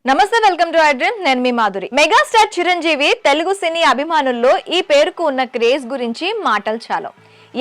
నమస్తే, welcome to dream. నేను మీ Madhuri. Megastar Chiranjeevi Telugu సినీ అభిమానుల్లో ఈ పేరుకు ఉన్న క్రేజ్ గురించి మాటలు చాలు.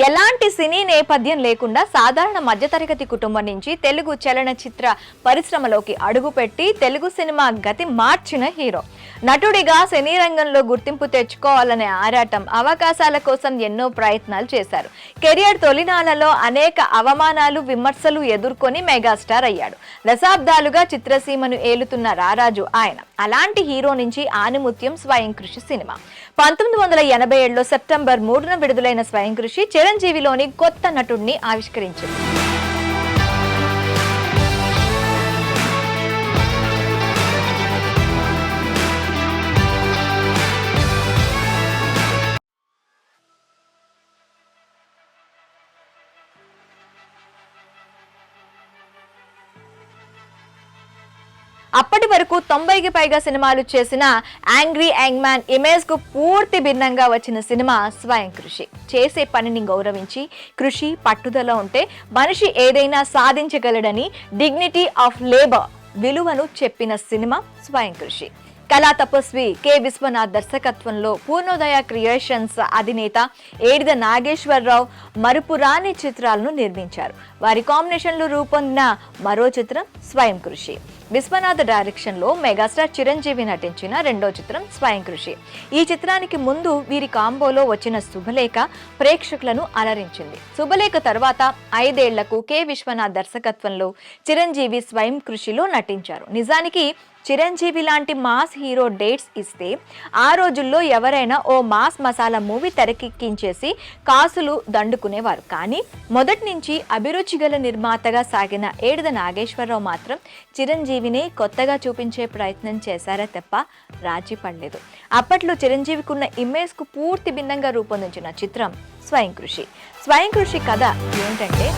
ఎలాంటి సినీ నేపథ్యం లేకుండా సాధారణ మధ్యతరగతి కుటుంబం నుంచి తెలుగు చలనచిత్ర పరిశ్రమలోకి అడుగుపెట్టి తెలుగు సినిమా గతి మార్చిన హీరో. నటుడిగా సినీ రంగంలో గుర్తింపు తెచ్చుకోవాలనే ఆరాటం, అవకాశాల కోసం ఎన్నో ప్రయత్నాలు చేశారు. కెరియర్ తొలినాళ్లలో అనేక అవమానాలు, విమర్శలు ఎదుర్కొని మెగాస్టార్ అయ్యాడు. దశాబ్దాలుగా చిత్రసీమను ఏలుతున్న రారాజు ఆయన. అలాంటి హీరో నుంచి ఆనిముత్యం స్వయం కృషి సినిమా 1987లో సెప్టెంబర్ 3న విడుదలైన స్వయం కృషి చిరంజీవిలోని కొత్త నటుడిని ఆవిష్కరించింది. అప్పటి వరకు 90కి పైగా సినిమాలు చేసిన యాంగ్రీ యంగ్ మ్యాన్ ఇమేజ్ కు పూర్తి భిన్నంగా వచ్చిన సినిమా స్వయం కృషి. చేసే పనిని గౌరవించి కృషి, పట్టుదల ఉంటే మనిషి ఏదైనా సాధించగలడని డిగ్నిటీ ఆఫ్ లేబర్ విలువను చెప్పిన సినిమా స్వయం కృషి. కళా తపస్వి కె విశ్వనాథ్ దర్శకత్వంలో పూర్ణోదయ క్రియేషన్స్ అధినేత ఏడిద నాగేశ్వరరావు మరుపురాని చిత్రాలను నిర్మించారు. వారి కాంబినేషన్లో రూపొందిన మరో చిత్రం స్వయం కృషి. విశ్వనాథ్ డైరెక్షన్ లో మెగాస్టార్ చిరంజీవి నటించిన రెండో చిత్రం స్వయం కృషి. ఈ చిత్రానికి ముందు వీరి కాంబోలో వచ్చిన శుభలేఖ ప్రేక్షకులను అలరించింది. శుభలేఖ తర్వాత 5 ఏళ్లకు కె విశ్వనాథ్ దర్శకత్వంలో చిరంజీవి స్వయం కృషిలో నటించారు. నిజానికి చిరంజీవి లాంటి మాస్ హీరో డేట్స్ ఇస్తే ఆ రోజుల్లో ఎవరైనా ఓ మాస్ మసాలా మూవీ తెరకెక్కించేసి కాసులు దండుకునేవారు. కానీ మొదటి నుంచి అభిరుచి గల నిర్మాతగా సాగిన ఏడిద నాగేశ్వరరావు మాత్రం చిరంజీవిని కొత్తగా చూపించే ప్రయత్నం చేశారే తప్ప రాజీ పడలేదు. అప్పట్లో చిరంజీవికి ఉన్న ఇమేజ్ కు పూర్తి భిన్నంగా రూపొందించిన చిత్రం స్వయం కృషి. స్వయం కృషి కథ ఏంటంటే,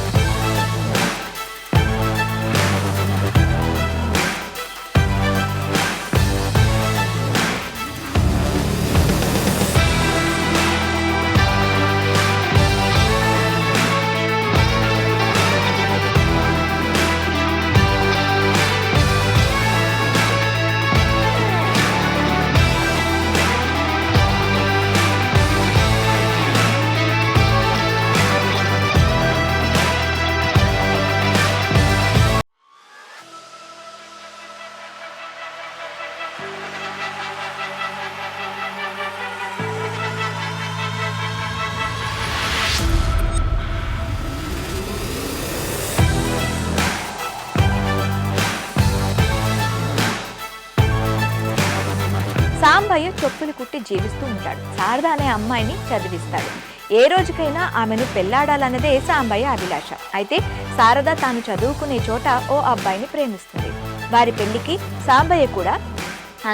సాంబయ్య చెప్పులు కుట్టి జీవిస్తూ ఉంటాడు. శారద అనే అమ్మాయిని చదివిస్తాడు. ఏ రోజుకైనా ఆమెను పెళ్లాడాలన్నదే సాంబయ్య అభిలాష. అయితే శారద తాను చదువుకునే చోట ఓ అబ్బాయిని ప్రేమిస్తుంది. వారి పెళ్లికి సాంబయ్య కూడా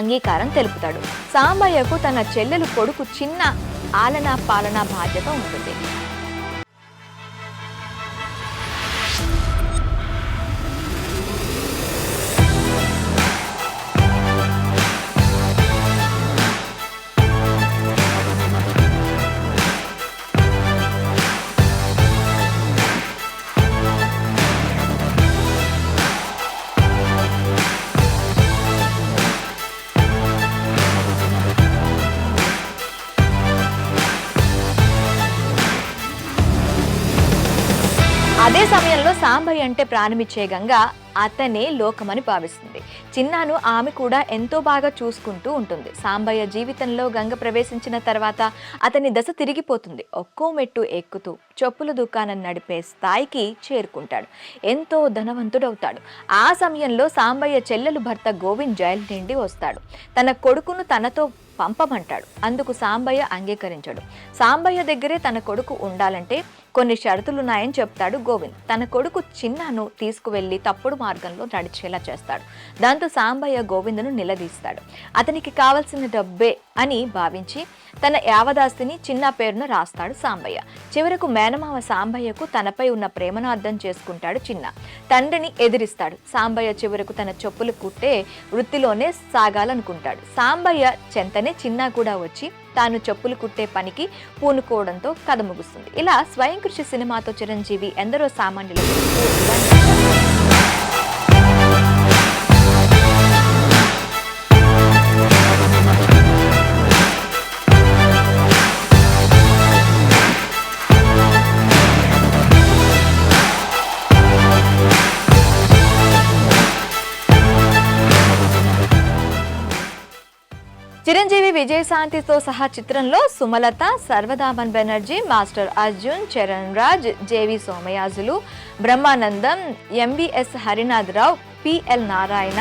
అంగీకారం తెలుపుతాడు. సాంబయ్యకు తన చెల్లెలు కొడుకు చిన్న ఆలనా పాలనా బాధ్యత ఉంటుంది. అదే సమయంలో సాంబయ్య అంటే ప్రాణమిచ్చే గంగ అతనే లోకమని భావిస్తుంది. చిన్నాను ఆమె కూడా ఎంతో బాగా చూసుకుంటూ ఉంటుంది. సాంబయ్య జీవితంలో గంగ ప్రవేశించిన తర్వాత అతని దశ తిరిగిపోతుంది. ఒక్కో మెట్టు ఎక్కుతూ చెప్పుల దుకాణం నడిపే స్థాయికి చేరుకుంటాడు. ఎంతో ధనవంతుడవుతాడు. ఆ సమయంలో సాంబయ్య చెల్లెలు భర్త గోవింద్ జైలు నుండి వస్తాడు. తన కొడుకును తనతో పంపమంటాడు. అందుకు సాంబయ్య అంగీకరించాడు. సాంబయ్య దగ్గరే తన కొడుకు ఉండాలంటే కొన్ని షరతులున్నాయని చెప్తాడు గోవింద్. తన కొడుకు చిన్నాను తీసుకువెళ్లి తప్పుడు మార్గంలో నడిచేలా చేస్తాడు. దాంతో సాంబయ్య గోవిందును నిలదీస్తాడు. అతనికి కావలసిన డబ్బే అని భావించి తన యావదాస్తిని చిన్న పేరున రాస్తాడు సాంబయ్య. చివరకు మేనమావ సాంబయ్యకు తనపై ఉన్న ప్రేమను అర్థం చేసుకుంటాడు చిన్న. తండ్రిని ఎదిరిస్తాడు. సాంబయ్య చివరకు తన చెప్పులు కుట్టే వృత్తిలోనే సాగాలనుకుంటాడు. సాంబయ్య చెంతనే చిన్న కూడా వచ్చి తాను చెప్పులు కుట్టే పనికి పూనుకోవడంతో కథ ముగుస్తుంది. ఇలా స్వయం కృషి సినిమాతో చిరంజీవి ఎందరో సామాన్యులకు. చిరంజీవి విజయశాంతితో సహా చిత్రంలో Sumalatha, సర్వదామన్ Banerjee, master Arjun, Charan Raj, JV Somayajulu, Brahmanandam, MVS Harinatha Rao, PL Narayana,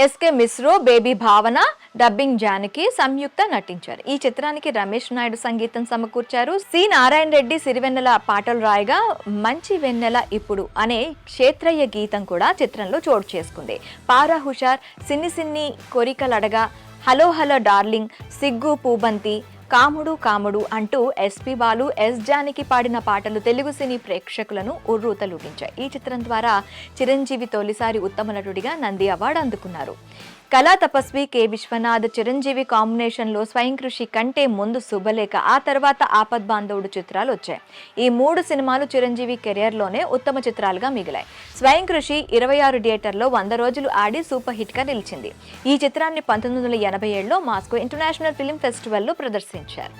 SK మిశ్రో, baby భావన, డబ్బింగ్ జానకి సంయుక్త నటించారు. ఈ చిత్రానికి రమేష్ నాయుడు సంగీతం సమకూర్చారు. సి నారాయణ రెడ్డి సిరివెన్నెల పాటలు రాయగా మంచి వెన్నెల ఇప్పుడు అనే క్షేత్రయ్య గీతం కూడా చిత్రంలో చోటు చేసుకుంది. పారా హుషార్, సిన్ని సిన్ని కోరికలడగా, హలో హలో డార్లింగ్, సిగ్గు పూబంతి, కాముడు కాముడు అంటూ ఎస్పి బాలు, ఎస్ జానకి పాడిన పాటలు తెలుగు సినీ ప్రేక్షకులను ఉర్రూతలూగించాయి. ఈ చిత్రం ద్వారా చిరంజీవి తొలిసారి ఉత్తమ నటుడిగా నంది అవార్డు అందుకున్నారు. కళా తపస్వి కె విశ్వనాథ్ చిరంజీవి కాంబినేషన్లో స్వయం కృషి కంటే ముందు శుభలేఖ, ఆ తర్వాత ఆపద్ బాంధవుడు చిత్రాలు వచ్చాయి. ఈ 3 సినిమాలు చిరంజీవి కెరియర్లోనే ఉత్తమ చిత్రాలుగా మిగిలాయి. స్వయం కృషి 26 థియేటర్లో 100 రోజులు ఆడి సూపర్ హిట్గా నిలిచింది. ఈ చిత్రాన్ని 1987లో మాస్కో ఇంటర్నేషనల్ ఫిల్మ్ ఫెస్టివల్లో ప్రదర్శించారు.